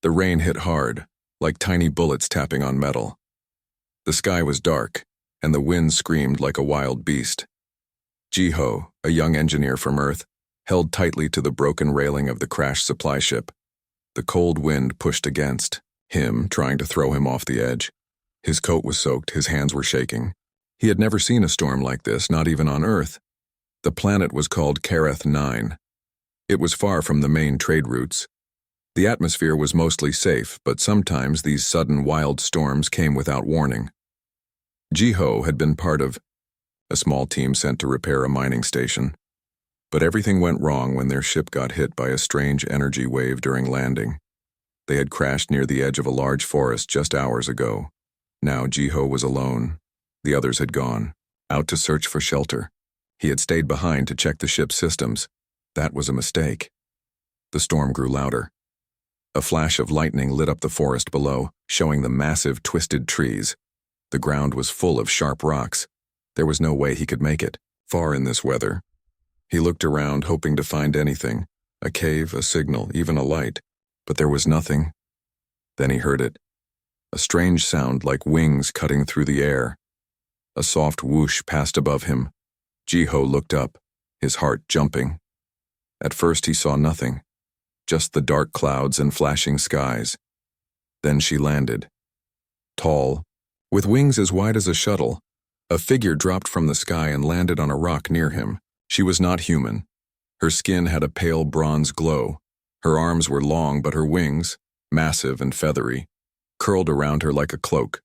The rain hit hard, like tiny bullets tapping on metal. The sky was dark, and the wind screamed like a wild beast. Jiho, a young engineer from Earth, held tightly to the broken railing of the crashed supply ship. The cold wind pushed against him, trying to throw him off the edge. His coat was soaked, his hands were shaking. He had never seen a storm like this, not even on Earth. The planet was called Kareth 9. It was far from the main trade routes. The atmosphere was mostly safe, but sometimes these sudden wild storms came without warning. Jiho had been part of a small team sent to repair a mining station. But everything went wrong when their ship got hit by a strange energy wave during landing. They had crashed near the edge of a large forest just hours ago. Now Jiho was alone. The others had gone, out to search for shelter. He had stayed behind to check the ship's systems. That was a mistake. The storm grew louder. A flash of lightning lit up the forest below, showing the massive, twisted trees. The ground was full of sharp rocks. There was no way he could make it, far in this weather. He looked around, hoping to find anything, a cave, a signal, even a light, but there was nothing. Then he heard it, a strange sound like wings cutting through the air. A soft whoosh passed above him. Jiho looked up, his heart jumping. At first he saw nothing, just the dark clouds and flashing skies. Then she landed. Tall, with wings as wide as a shuttle, a figure dropped from the sky and landed on a rock near him. She was not human. Her skin had a pale bronze glow. Her arms were long, but her wings, massive and feathery, curled around her like a cloak.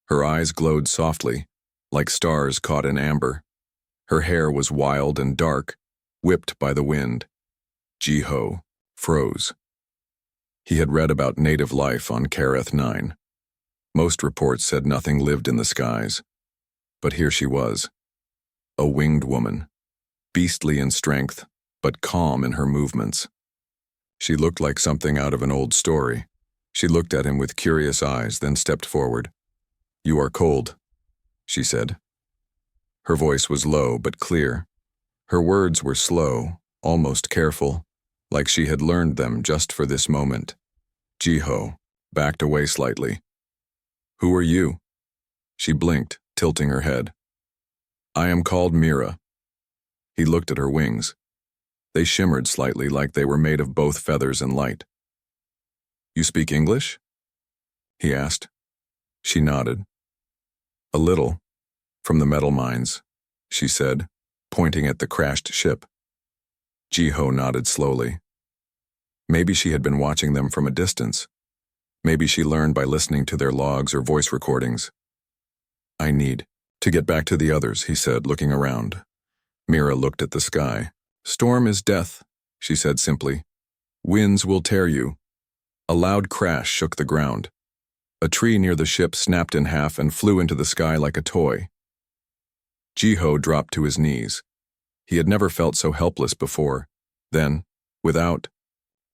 Her eyes glowed softly, like stars caught in amber. Her hair was wild and dark, whipped by the wind. Jiho froze. He had read about native life on Kareth 9. Most reports said nothing lived in the skies. But here she was, a winged woman, beastly in strength, but calm in her movements. She looked like something out of an old story. She looked at him with curious eyes, then stepped forward. "You are cold," she said. Her voice was low but clear. Her words were slow, almost careful, like she had learned them just for this moment. Jiho backed away slightly. "Who are you?" She blinked, tilting her head. "I am called Mira." He looked at her wings. They shimmered slightly like they were made of both feathers and light. "You speak English?" he asked. She nodded. "A little, from the metal mines," she said, pointing at the crashed ship. Jiho nodded slowly. Maybe she had been watching them from a distance. Maybe she learned by listening to their logs or voice recordings. "I need to get back to the others," he said, looking around. Mira looked at the sky. "Storm is death," she said simply. "Winds will tear you." A loud crash shook the ground. A tree near the ship snapped in half and flew into the sky like a toy. Jiho dropped to his knees. He had never felt so helpless before. Then, without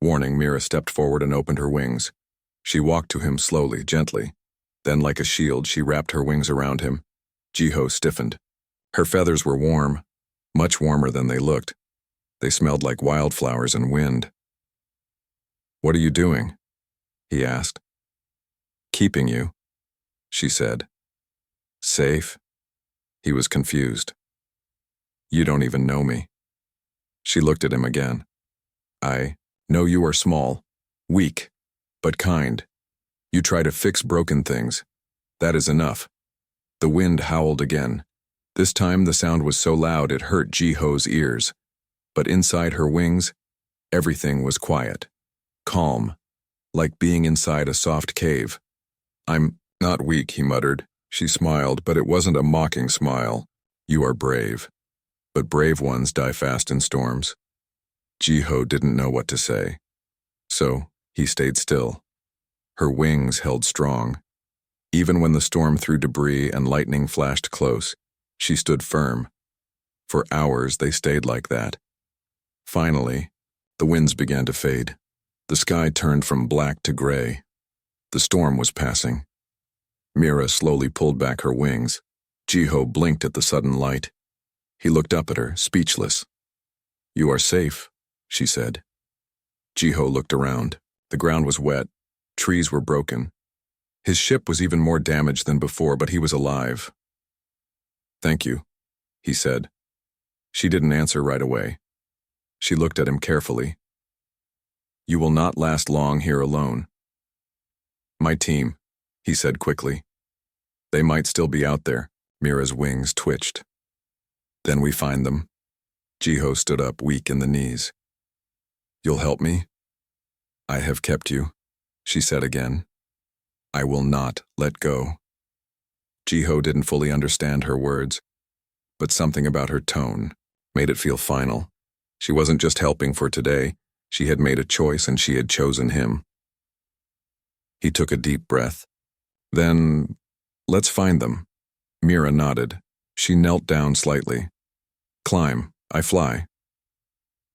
warning, Mira stepped forward and opened her wings. She walked to him slowly, gently. Then, like a shield, she wrapped her wings around him. Jiho stiffened. Her feathers were warm, much warmer than they looked. They smelled like wildflowers and wind. "What are you doing?" he asked. "Keeping you," she said. "Safe?" He was confused. "You don't even know me." She looked at him again. "I know you are small, weak, but kind. You try to fix broken things. That is enough." The wind howled again. This time the sound was so loud it hurt Jiho's ears. But inside her wings, everything was quiet, calm, like being inside a soft cave. "I'm not weak," he muttered. She smiled, but it wasn't a mocking smile. "You are brave. But brave ones die fast in storms." Jiho didn't know what to say. So he stayed still. Her wings held strong. Even when the storm threw debris and lightning flashed close, she stood firm. For hours they stayed like that. Finally, the winds began to fade. The sky turned from black to gray. The storm was passing. Mira slowly pulled back her wings. Jiho blinked at the sudden light. He looked up at her, speechless. "You are safe," she said. Jiho looked around. The ground was wet, Trees were broken. His ship was even more damaged than before, but he was alive. "Thank you," he said. She didn't answer right away. She looked at him carefully. "You will not last long here alone." "My team," he said quickly. "They might still be out there." Mira's wings twitched. "Then we find them." Jiho stood up, weak in the knees. "You'll help me?" "I have kept you," she said again. "I will not let go." Jiho didn't fully understand her words, but something about her tone made it feel final. She wasn't just helping for today. She had made a choice and she had chosen him. He took a deep breath. "Then, let's find them." Mira nodded. She knelt down slightly. "Climb, I fly."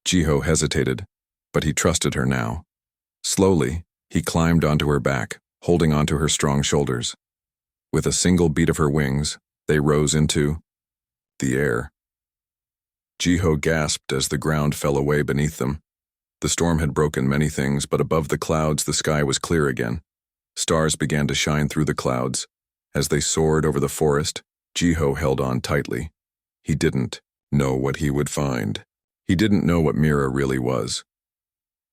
Jiho hesitated, but he trusted her now. Slowly, he climbed onto her back, holding onto her strong shoulders. With a single beat of her wings, they rose into the air. Jiho gasped as the ground fell away beneath them. The storm had broken many things, but above the clouds the sky was clear again. Stars began to shine through the clouds. As they soared over the forest, Jiho held on tightly. He didn't know what he would find. He didn't know what Mira really was.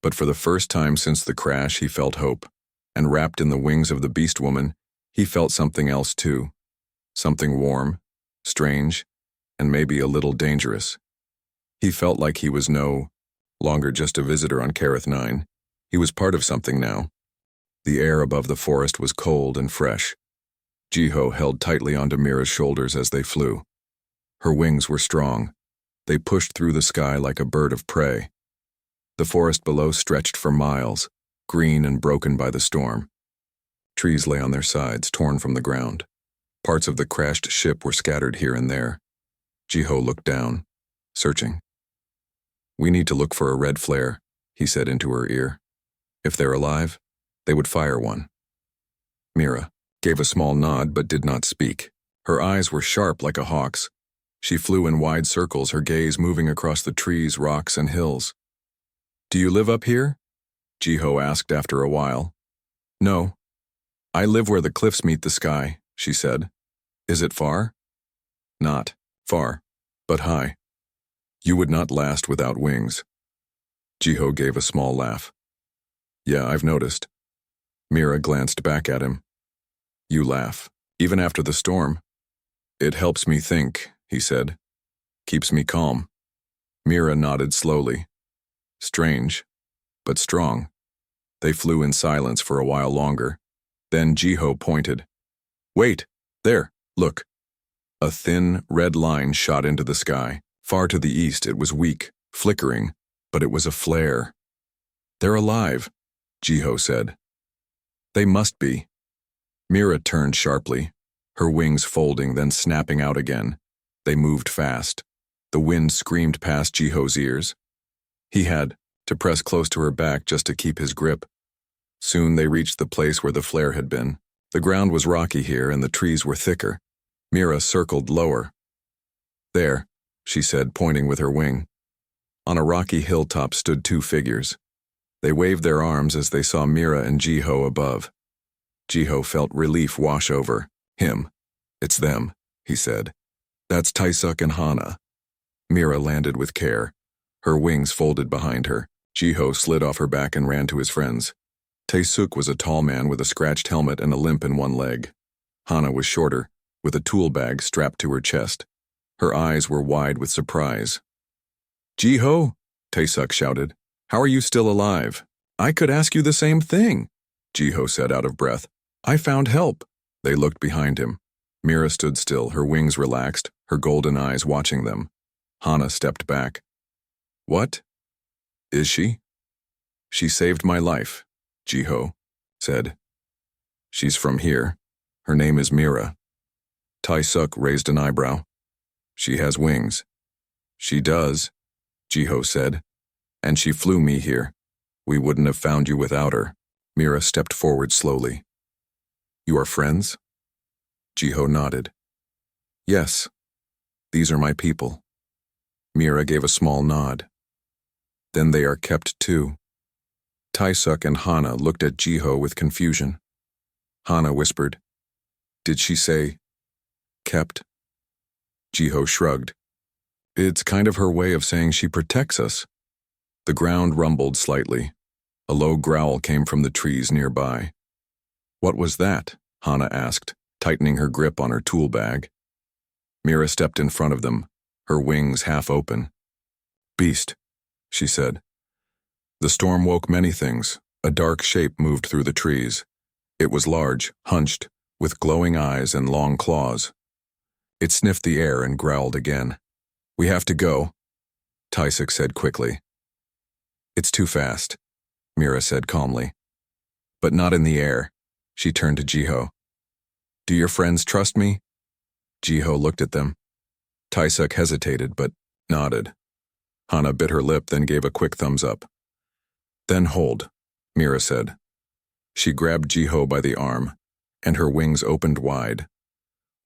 But for the first time since the crash, he felt hope. And wrapped in the wings of the Beastwoman, he felt something else too. Something warm, strange, and maybe a little dangerous. He felt like he was no longer just a visitor on Kareth 9. He was part of something now. The air above the forest was cold and fresh. Jiho held tightly onto Mira's shoulders as they flew. Her wings were strong. They pushed through the sky like a bird of prey. The forest below stretched for miles, green and broken by the storm. Trees lay on their sides, torn from the ground. Parts of the crashed ship were scattered here and there. Jiho looked down, searching. "We need to look for a red flare," he said into her ear. "If they're alive, they would fire one." Mira gave a small nod but did not speak. Her eyes were sharp like a hawk's. She flew in wide circles, her gaze moving across the trees, rocks, and hills. "Do you live up here?" Jiho asked after a while. "No. I live where the cliffs meet the sky," she said. "Is it far?" "Not far, but high. You would not last without wings." Jiho gave a small laugh. "Yeah, I've noticed." Mira glanced back at him. "You laugh, even after the storm." "It helps me think," he said. "Keeps me calm." Mira nodded slowly. Strange, but strong. They flew in silence for a while longer. Then Jiho pointed. "Wait, there, look." A thin, red line shot into the sky. Far to the east it was weak, flickering, but it was a flare. "They're alive," Jiho said. "They must be." Mira turned sharply, her wings folding, then snapping out again. They moved fast. The wind screamed past Jiho's ears. He had to press close to her back just to keep his grip. Soon they reached the place where the flare had been. The ground was rocky here and the trees were thicker. Mira circled lower. "There," she said, pointing with her wing. On a rocky hilltop stood two figures. They waved their arms as they saw Mira and Jiho above. Jiho felt relief wash over him. "It's them," he said. "That's Taisuk and Hana." Mira landed with care. Her wings folded behind her. Jiho slid off her back and ran to his friends. Taisuk was a tall man with a scratched helmet and a limp in one leg. Hana was shorter, with a tool bag strapped to her chest. Her eyes were wide with surprise. "Jiho," Taisuk shouted, "how are you still alive?" "I could ask you the same thing," Jiho said out of breath. "I found help." They looked behind him. Mira stood still, her wings relaxed, her golden eyes watching them. Hana stepped back. "What? Is she?" "She saved my life," Jiho said. "She's from here. Her name is Mira." Taisuk raised an eyebrow. "She has wings." "She does," Jiho said. "And she flew me here. We wouldn't have found you without her." Mira stepped forward slowly. "You are friends?" Jiho nodded. "Yes. These are my people." Mira gave a small nod. "Then they are kept too." Taesuk and Hana looked at Jiho with confusion. Hana whispered, "Did she say, kept?" Jiho shrugged. "It's kind of her way of saying she protects us." The ground rumbled slightly. A low growl came from the trees nearby. "What was that?" Hana asked, tightening her grip on her tool bag. Mira stepped in front of them, her wings half open. "Beast," she said. The storm woke many things. A dark shape moved through the trees. It was large, hunched, with glowing eyes and long claws. It sniffed the air and growled again. "We have to go," Taesuk said quickly. "It's too fast," Mira said calmly. "But not in the air." She turned to Jiho. "Do your friends trust me?" Jiho looked at them. Taesuk hesitated, but nodded. Hana bit her lip, then gave a quick thumbs up. "Then hold," Mira said. She grabbed Jiho by the arm, and her wings opened wide.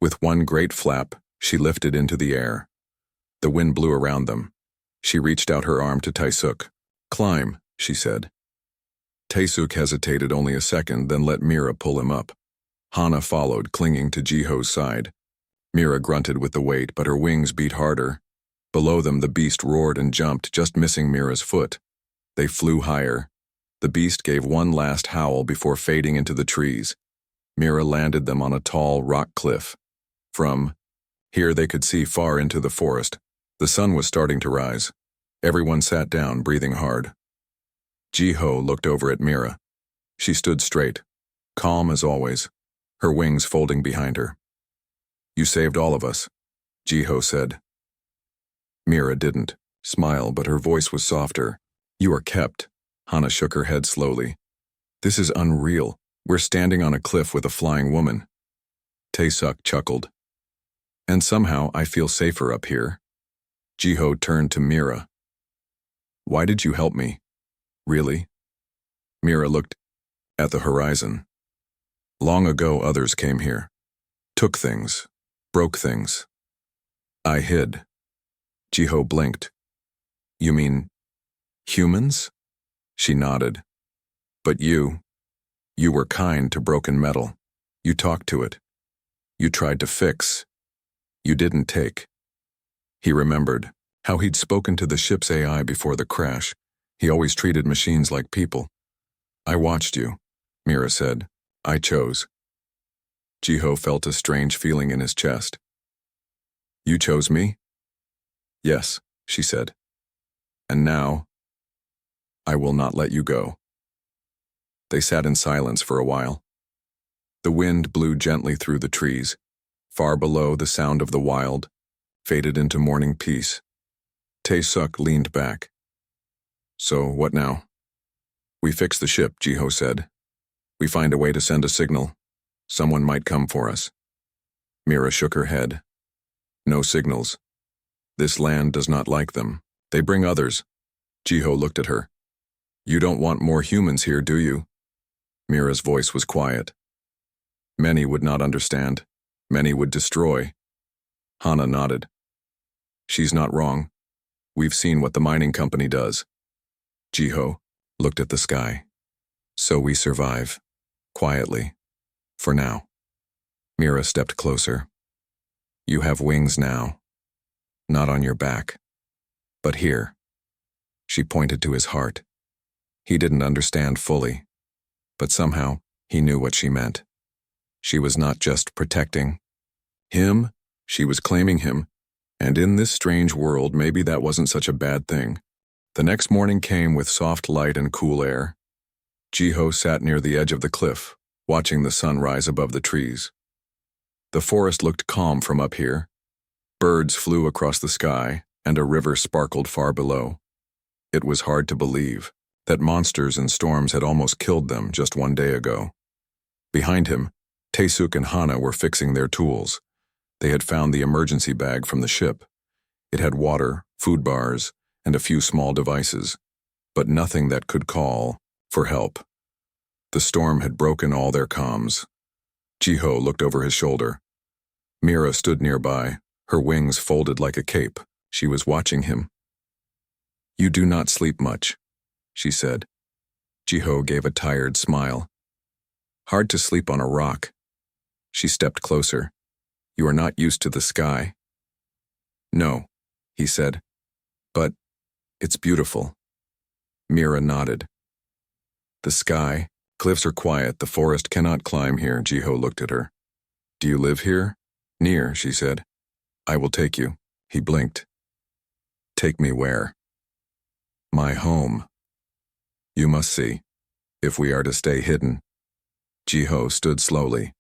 With one great flap, she lifted into the air. The wind blew around them. She reached out her arm to Taesuk. "Climb," she said. Taesuk hesitated only a second, then let Mira pull him up. Hana followed, clinging to Jiho's side. Mira grunted with the weight, but her wings beat harder. Below them, the beast roared and jumped, just missing Mira's foot. They flew higher. The beast gave one last howl before fading into the trees. Mira landed them on a tall rock cliff. From here they could see far into the forest. The sun was starting to rise. Everyone sat down, breathing hard. Jiho looked over at Mira. She stood straight, calm as always, her wings folding behind her. "You saved all of us," Jiho said. Mira didn't smile, but her voice was softer. "You are kept." Hana shook her head slowly. "This is unreal. We're standing on a cliff with a flying woman." Taesuk chuckled. "And somehow I feel safer up here." Jiho turned to Mira. "Why did you help me? Really?" Mira looked at the horizon. "Long ago others came here. Took things. Broke things. I hid." Jiho blinked. "You mean humans?" She nodded. "But you were kind to broken metal. You talked to it. You tried to fix. You didn't take." He remembered how he'd spoken to the ship's AI before the crash. He always treated machines like people. "I watched you," Mira said. "I chose." Jiho felt a strange feeling in his chest. "You chose me?" "Yes," she said. "And now, I will not let you go." They sat in silence for a while. The wind blew gently through the trees. Far below, the sound of the wild faded into morning peace. Taesuk leaned back. "So, what now?" "We fix the ship," Jiho said. "We find a way to send a signal. Someone might come for us." Mira shook her head. "No signals. This land does not like them. They bring others." Jiho looked at her. "You don't want more humans here, do you?" Mira's voice was quiet. "Many would not understand. Many would destroy." Hana nodded. "She's not wrong. We've seen what the mining company does." Jiho looked at the sky. "So we survive. Quietly. For now." Mira stepped closer. "You have wings now. Not on your back. But here." She pointed to his heart. He didn't understand fully, but somehow he knew what she meant. She was not just protecting him, she was claiming him, and in this strange world maybe that wasn't such a bad thing. The next morning came with soft light and cool air. Jiho sat near the edge of the cliff, watching the sun rise above the trees. The forest looked calm from up here. Birds flew across the sky, and a river sparkled far below. It was hard to believe that monsters and storms had almost killed them just one day ago. Behind him, Taesuk and Hana were fixing their tools. They had found the emergency bag from the ship. It had water, food bars, and a few small devices, but nothing that could call for help. The storm had broken all their comms. Jiho looked over his shoulder. Mira stood nearby, her wings folded like a cape. She was watching him. "You do not sleep much," she said. Jiho gave a tired smile. Hard to sleep on a rock. She stepped closer. You are not used to the sky. No, he said. But it's beautiful. Mira nodded. The sky, cliffs are quiet, the forest cannot climb here. Jiho looked at her. Do you live here? Near, she said. I will take you. He blinked. Take me where? My home. You must see, if we are to stay hidden. Jiho stood slowly.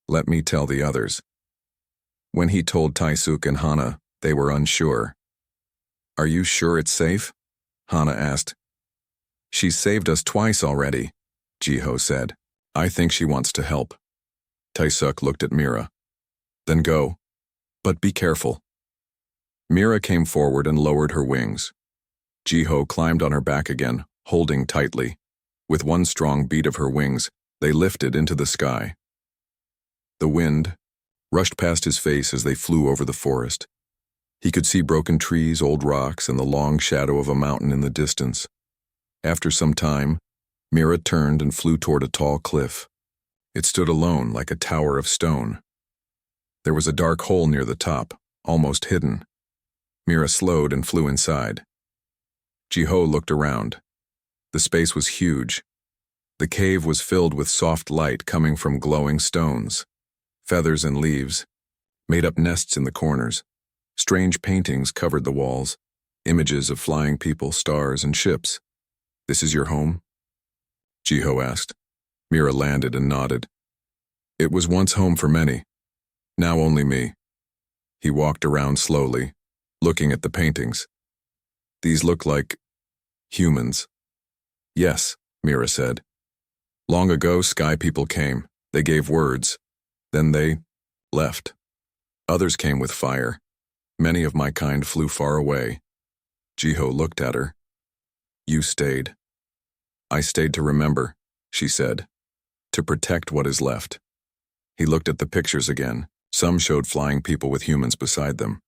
Let me tell the others. When he told Taisuk and Hana, they were unsure. Are you sure it's safe? Hana asked. She's saved us twice already, Jiho said. I think she wants to help. Taisuk looked at Mira. Then go. But be careful. Mira came forward and lowered her wings. Jiho climbed on her back again, holding tightly. With one strong beat of her wings, they lifted into the sky. The wind rushed past his face as they flew over the forest. He could see broken trees, old rocks, and the long shadow of a mountain in the distance. After some time, Mira turned and flew toward a tall cliff. It stood alone like a tower of stone. There was a dark hole near the top, almost hidden. Mira slowed and flew inside. Jiho looked around. The space was huge. The cave was filled with soft light coming from glowing stones. Feathers and leaves made up nests in the corners. Strange paintings covered the walls, images of flying people, stars, and ships. This is your home? Jiho asked. Mira landed and nodded. It was once home for many. Now only me. He walked around slowly, looking at the paintings. These look like humans. Yes, Mira said. Long ago, sky people came. They gave words. Then they left. Others came with fire. Many of my kind flew far away. Jiho looked at her. You stayed. I stayed to remember, she said. To protect what is left. He looked at the pictures again. Some showed flying people with humans beside them.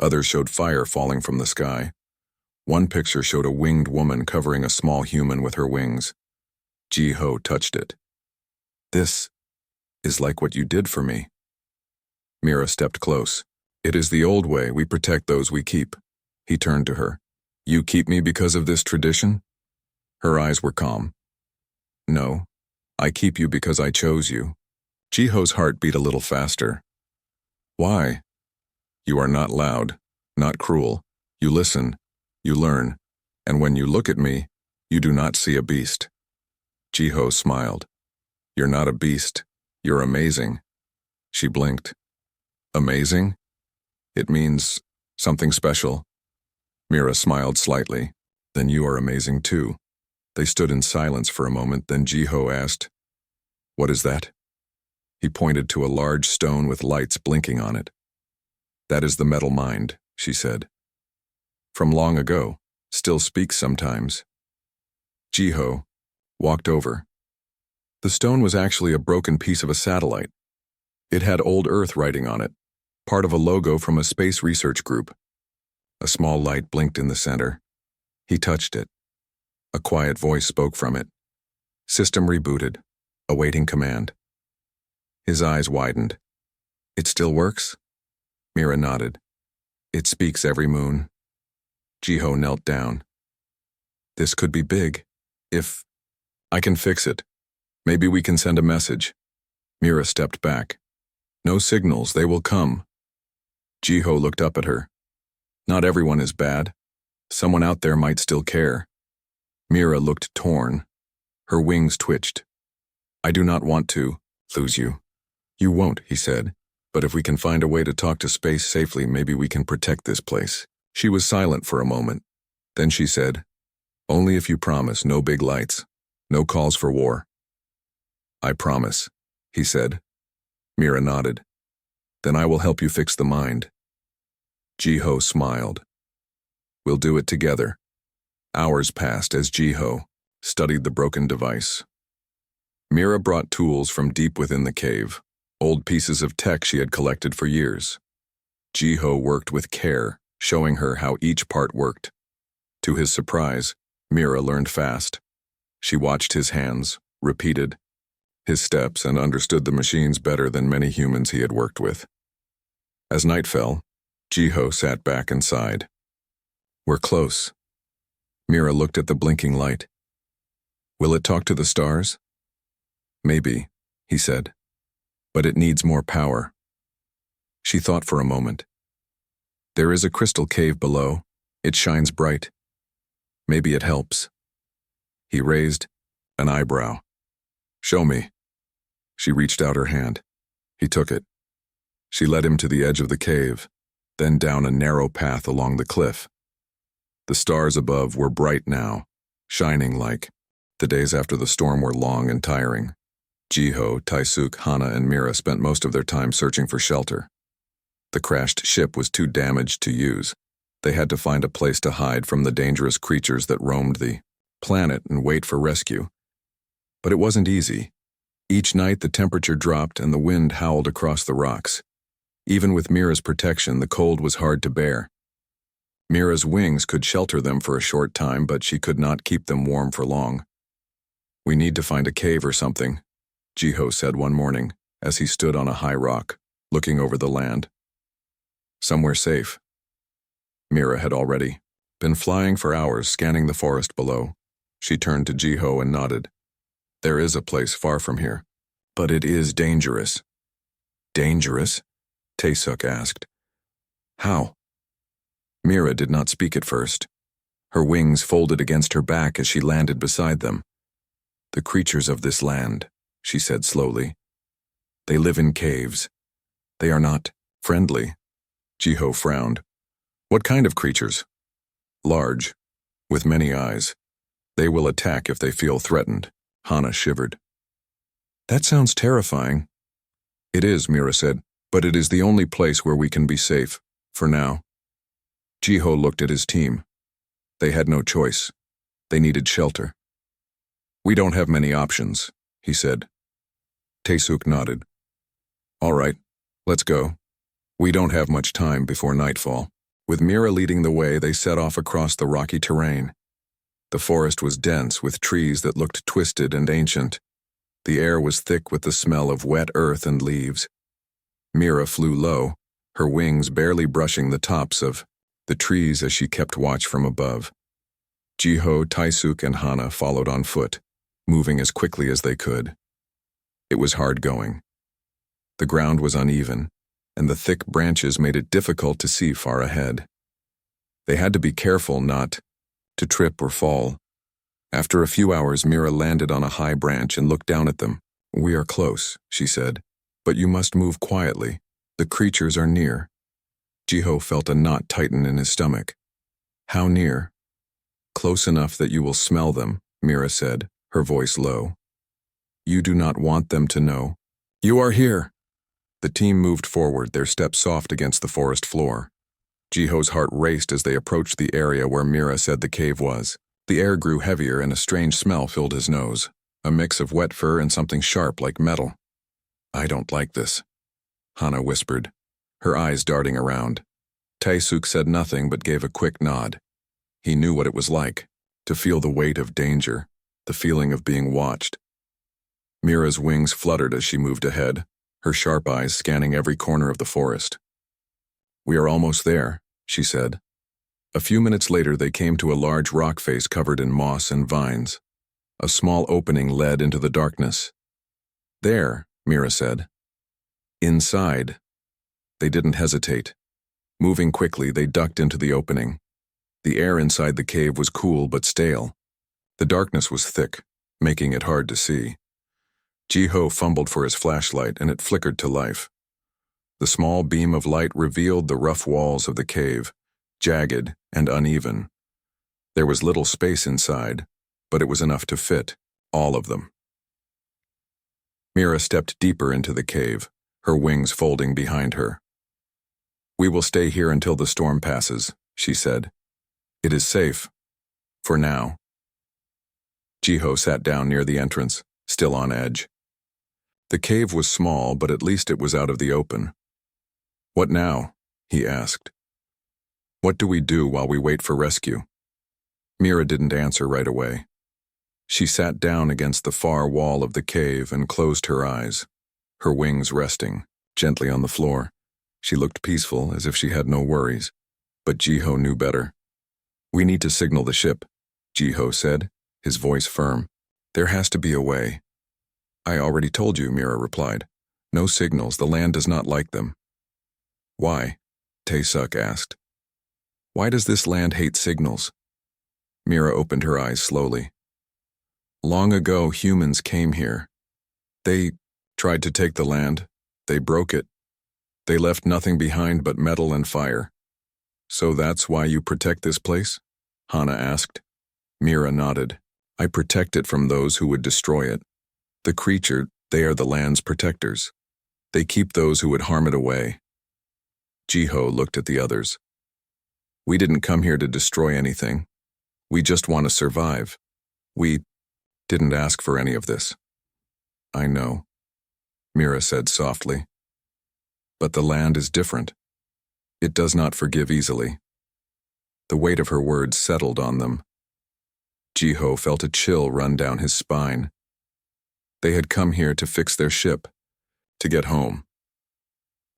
Others showed fire falling from the sky. One picture showed a winged woman covering a small human with her wings. Jiho touched it. This is like what you did for me. Mira stepped close. It is the old way, we protect those we keep. He turned to her. You keep me because of this tradition? Her eyes were calm. No, I keep you because I chose you. Jiho's heart beat a little faster. Why? You are not loud, not cruel. You listen, you learn, and when you look at me, you do not see a beast. Jiho smiled. You're not a beast. You're amazing. She blinked. Amazing? It means something special. Mira smiled slightly. Then you are amazing too. They stood in silence for a moment, then Jiho asked, What is that? He pointed to a large stone with lights blinking on it. That is the metal mind, she said. From long ago, still speaks sometimes. Jiho walked over. The stone was actually a broken piece of a satellite. It had old Earth writing on it, part of a logo from a space research group. A small light blinked in the center. He touched it. A quiet voice spoke from it. System rebooted, awaiting command. His eyes widened. It still works? Mira nodded. It speaks every moon. Jiho knelt down. This could be big. If I can fix it. Maybe we can send a message. Mira stepped back. No signals, they will come. Jiho looked up at her. Not everyone is bad. Someone out there might still care. Mira looked torn. Her wings twitched. I do not want to lose you. You won't, he said. But if we can find a way to talk to space safely, maybe we can protect this place. She was silent for a moment. Then she said, Only if you promise, no big lights. No calls for war. I promise, he said. Mira nodded. Then I will help you fix the mind. Jiho smiled. We'll do it together. Hours passed as Jiho studied the broken device. Mira brought tools from deep within the cave, old pieces of tech she had collected for years. Jiho worked with care, showing her how each part worked. To his surprise, Mira learned fast. She watched his hands, repeated his steps, and understood the machines better than many humans he had worked with. As night fell, Jiho sat back and sighed. We're close. Mira looked at the blinking light. Will it talk to the stars? Maybe, he said, but it needs more power. She thought for a moment. There is a crystal cave below. It shines bright. Maybe it helps. He raised an eyebrow. Show me. She reached out her hand. He took it. She led him to the edge of the cave, then down a narrow path along the cliff. The stars above were bright now, shining like the days after the storm were long and tiring. Jiho, Taisuk, Hana, and Mira spent most of their time searching for shelter. The crashed ship was too damaged to use. They had to find a place to hide from the dangerous creatures that roamed the planet and wait for rescue. But it wasn't easy. Each night the temperature dropped and the wind howled across the rocks. Even with Mira's protection, the cold was hard to bear. Mira's wings could shelter them for a short time, but she could not keep them warm for long. We need to find a cave or something, Jiho said one morning as he stood on a high rock, looking over the land. Somewhere safe. Mira had already been flying for hours, scanning the forest below. She turned to Jiho and nodded. There is a place far from here, but it is dangerous. Dangerous? Taesuk asked. How? Mira did not speak at first. Her wings folded against her back as she landed beside them. The creatures of this land, she said slowly. They live in caves. They are not friendly. Jiho frowned. What kind of creatures? Large, with many eyes. They will attack if they feel threatened. Hana shivered. That sounds terrifying. It is, Mira said, but it is the only place where we can be safe, for now. Jiho looked at his team. They had no choice. They needed shelter. We don't have many options, he said. Taesuk nodded. All right, let's go. We don't have much time before nightfall. With Mira leading the way, they set off across the rocky terrain. The forest was dense with trees that looked twisted and ancient. The air was thick with the smell of wet earth and leaves. Mira flew low, her wings barely brushing the tops of the trees as she kept watch from above. Jiho, Taisuk, and Hana followed on foot, moving as quickly as they could. It was hard going. The ground was uneven, and the thick branches made it difficult to see far ahead. They had to be careful not to trip or fall. After a few hours, Mira landed on a high branch and looked down at them. We are close, she said, but you must move quietly. The creatures are near. Jiho felt a knot tighten in his stomach. How near? Close enough that you will smell them, Mira said, her voice low. You do not want them to know. You are here. The team moved forward, their steps soft against the forest floor. Jiho's heart raced as they approached the area where Mira said the cave was. The air grew heavier and a strange smell filled his nose, a mix of wet fur and something sharp like metal. I don't like this, Hana whispered, her eyes darting around. Taesuk said nothing but gave a quick nod. He knew what it was like, to feel the weight of danger, the feeling of being watched. Mira's wings fluttered as she moved ahead, her sharp eyes scanning every corner of the forest. We are almost there, she said. A few minutes later they came to a large rock face covered in moss and vines. A small opening led into the darkness. There, Mira said. Inside. They didn't hesitate. Moving quickly, they ducked into the opening. The air inside the cave was cool but stale. The darkness was thick, making it hard to see. Jiho fumbled for his flashlight and it flickered to life. The small beam of light revealed the rough walls of the cave, jagged and uneven. There was little space inside, but it was enough to fit all of them. Mira stepped deeper into the cave, her wings folding behind her. We will stay here until the storm passes, she said. It is safe. For now. Jiho sat down near the entrance, still on edge. The cave was small, but at least it was out of the open. What now? He asked. What do we do while we wait for rescue? Mira didn't answer right away. She sat down against the far wall of the cave and closed her eyes, her wings resting gently on the floor. She looked peaceful, as if she had no worries. But Jiho knew better. "We need to signal the ship," Jiho said, his voice firm. "There has to be a way." "I already told you," Mira replied. "No signals, the land does not like them." "Why?" Tae-suk asked. "Why does this land hate signals?" Mira opened her eyes slowly. "Long ago, humans came here. They tried to take the land. They broke it. They left nothing behind but metal and fire. So that's why you protect this place?" Hana asked. Mira nodded. "I protect it from those who would destroy it. The creature, they are the land's protectors. They keep those who would harm it away." Jiho looked at the others. "We didn't come here to destroy anything. We just want to survive. We didn't ask for any of this." "I know," Mira said softly. "But the land is different. It does not forgive easily." The weight of her words settled on them. Jiho felt a chill run down his spine. They had come here to fix their ship, to get home.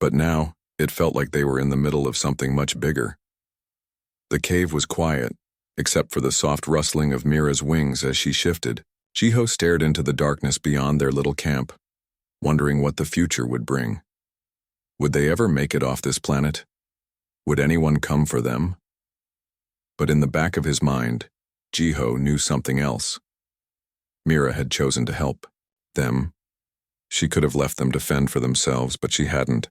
But now, it felt like they were in the middle of something much bigger. The cave was quiet, except for the soft rustling of Mira's wings as she shifted. Jiho stared into the darkness beyond their little camp, wondering what the future would bring. Would they ever make it off this planet? Would anyone come for them? But in the back of his mind, Jiho knew something else. Mira had chosen to help them. She could have left them to fend for themselves, but she hadn't.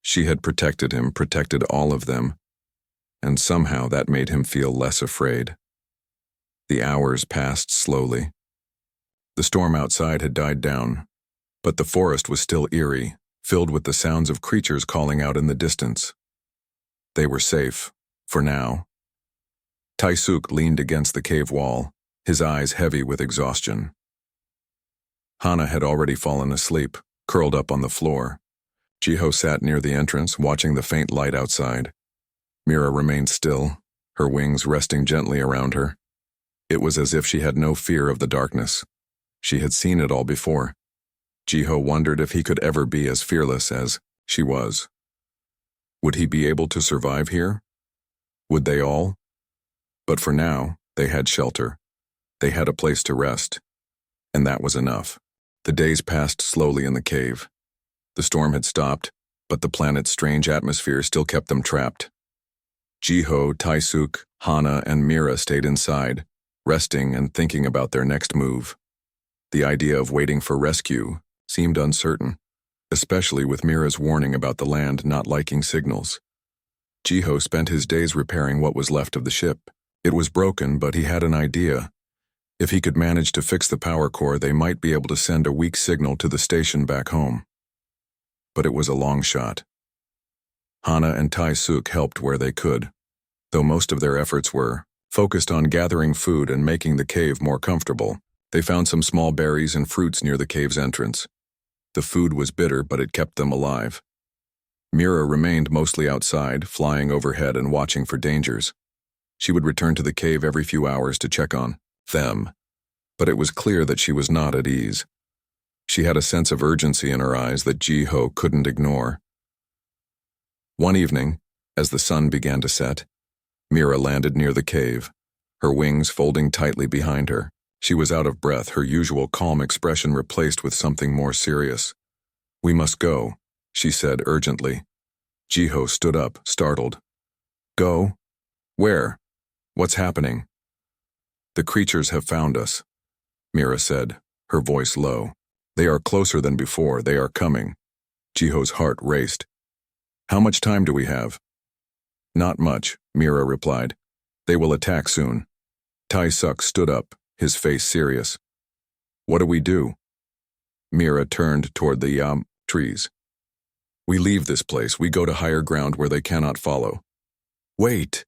She had protected him, protected all of them, and somehow that made him feel less afraid. The hours passed slowly. The storm outside had died down, but the forest was still eerie, filled with the sounds of creatures calling out in the distance. They were safe, for now. Tae-suk leaned against the cave wall, his eyes heavy with exhaustion. Hana had already fallen asleep, curled up on the floor. Jiho sat near the entrance, watching the faint light outside. Mira remained still, her wings resting gently around her. It was as if she had no fear of the darkness. She had seen it all before. Jiho wondered if he could ever be as fearless as she was. Would he be able to survive here? Would they all? But for now, they had shelter. They had a place to rest. And that was enough. The days passed slowly in the cave. The storm had stopped, but the planet's strange atmosphere still kept them trapped. Jiho, Tae-suk, Hana, and Mira stayed inside, resting and thinking about their next move. The idea of waiting for rescue seemed uncertain, especially with Mira's warning about the land not liking signals. Jiho spent his days repairing what was left of the ship. It was broken, but he had an idea. If he could manage to fix the power core, they might be able to send a weak signal to the station back home. But it was a long shot. Hana and Tae-suk helped where they could, though most of their efforts were focused on gathering food and making the cave more comfortable. They found some small berries and fruits near the cave's entrance. The food was bitter, but it kept them alive. Mira remained mostly outside, flying overhead and watching for dangers. She would return to the cave every few hours to check on them, but it was clear that she was not at ease. She had a sense of urgency in her eyes that Jiho couldn't ignore. One evening, as the sun began to set, Mira landed near the cave, her wings folding tightly behind her. She was out of breath, her usual calm expression replaced with something more serious. "We must go," she said urgently. Jiho stood up, startled. "Go? Where? What's happening?" "The creatures have found us," Mira said, her voice low. "They are closer than before. They are coming." Jiho's heart raced. "How much time do we have?" "Not much," Mira replied. "They will attack soon." Tae-suk stood up, his face serious. "What do we do?" Mira turned toward the trees. "We leave this place. We go to higher ground where they cannot follow." "Wait,"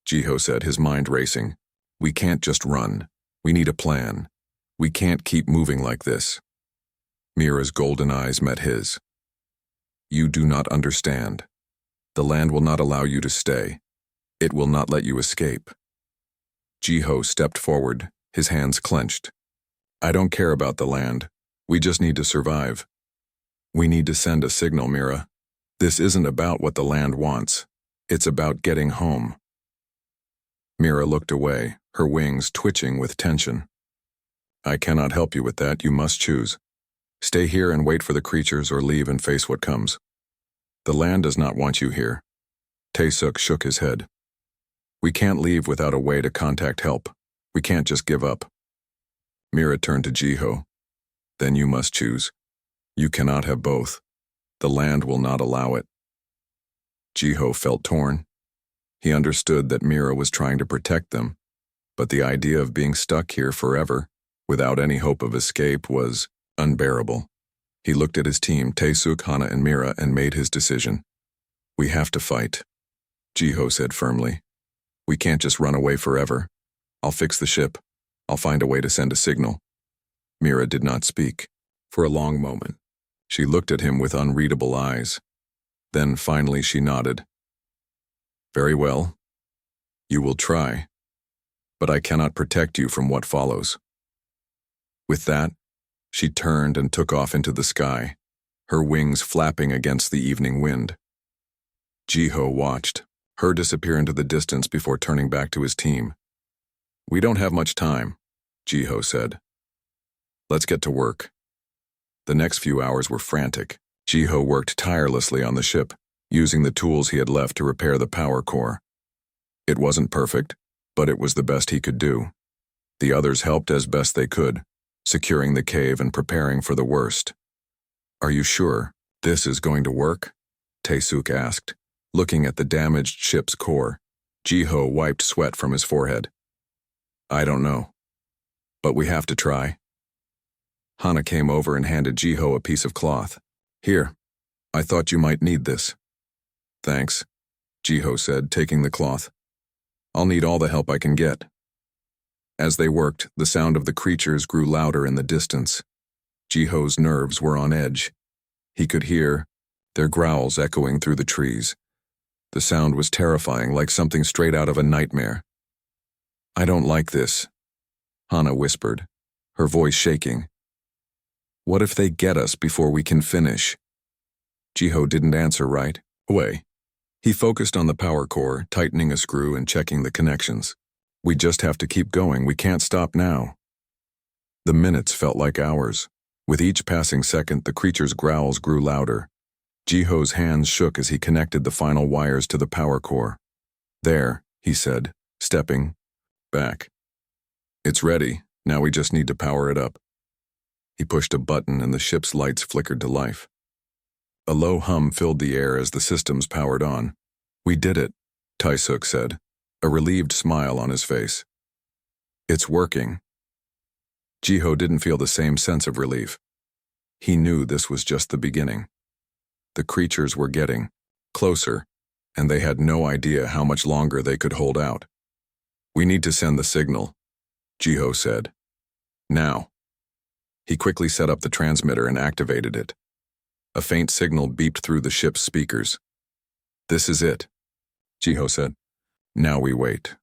Jiho said, his mind racing. "We can't just run. We need a plan. We can't keep moving like this." Mira's golden eyes met his. "You do not understand. The land will not allow you to stay. It will not let you escape." Jiho stepped forward, his hands clenched. I don't care about the land. We just need to survive. We need to send a signal, Mira. This isn't about what the land wants. It's about getting home. Mira looked away, her wings twitching with tension. I cannot help you with that. You must choose. Stay here and wait for the creatures or leave and face what comes. The land does not want you here. Tae-suk shook his head. We can't leave without a way to contact help. We can't just give up. Mira turned to Jiho. Then you must choose. You cannot have both. The land will not allow it. Jiho felt torn. He understood that Mira was trying to protect them, but the idea of being stuck here forever, without any hope of escape, was unbearable. He looked at his team, Tae-suk, Hana, and Mira, and made his decision. We have to fight, Jiho said firmly. We can't just run away forever. I'll fix the ship. I'll find a way to send a signal. Mira did not speak. For a long moment, she looked at him with unreadable eyes. Then finally she nodded. Very well. You will try. But I cannot protect you from what follows. With that, she turned and took off into the sky, her wings flapping against the evening wind. Jiho watched, her disappear into the distance before turning back to his team. We don't have much time, Jiho said. Let's get to work. The next few hours were frantic. Jiho worked tirelessly on the ship, using the tools he had left to repair the power core. It wasn't perfect, but it was the best he could do. The others helped as best they could, securing the cave and preparing for the worst. Are you sure this is going to work? Tae-suk asked, looking at the damaged ship's core. Jiho wiped sweat from his forehead. I don't know, but we have to try. Hana came over and handed Jiho a piece of cloth. Here, I thought you might need this. Thanks, Jiho said, taking the cloth. I'll need all the help I can get. As they worked, the sound of the creatures grew louder in the distance. Jiho's nerves were on edge. He could hear their growls echoing through the trees. The sound was terrifying, like something straight out of a nightmare. I don't like this, Hana whispered, her voice shaking. What if they get us before we can finish? Jiho didn't answer right away. He focused on the power core, tightening a screw and checking the connections. We just have to keep going. We can't stop now. The minutes felt like hours. With each passing second, the creature's growls grew louder. Jiho's hands shook as he connected the final wires to the power core. There, he said, stepping back. It's ready. Now we just need to power it up. He pushed a button and the ship's lights flickered to life. A low hum filled the air as the systems powered on. We did it, Tae-suk said, a relieved smile on his face. It's working. Jiho didn't feel the same sense of relief. He knew this was just the beginning. The creatures were getting closer, and they had no idea how much longer they could hold out. We need to send the signal, Jiho said. Now. He quickly set up the transmitter and activated it. A faint signal beeped through the ship's speakers. This is it, Jiho said. Now we wait.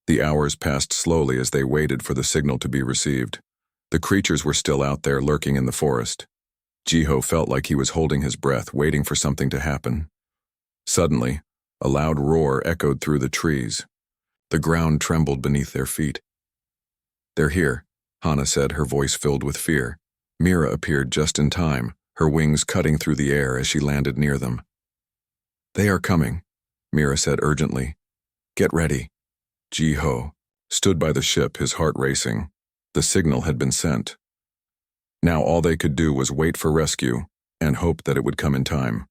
The hours passed slowly as they waited for the signal to be received. The creatures were still out there lurking in the forest. Jiho felt like he was holding his breath, waiting for something to happen. Suddenly, a loud roar echoed through the trees. The ground trembled beneath their feet. They're here, Hana said, her voice filled with fear. Mira appeared just in time, her wings cutting through the air as she landed near them. They are coming, Mira said urgently. Get ready. Jiho stood by the ship, his heart racing. The signal had been sent. Now all they could do was wait for rescue and hope that it would come in time.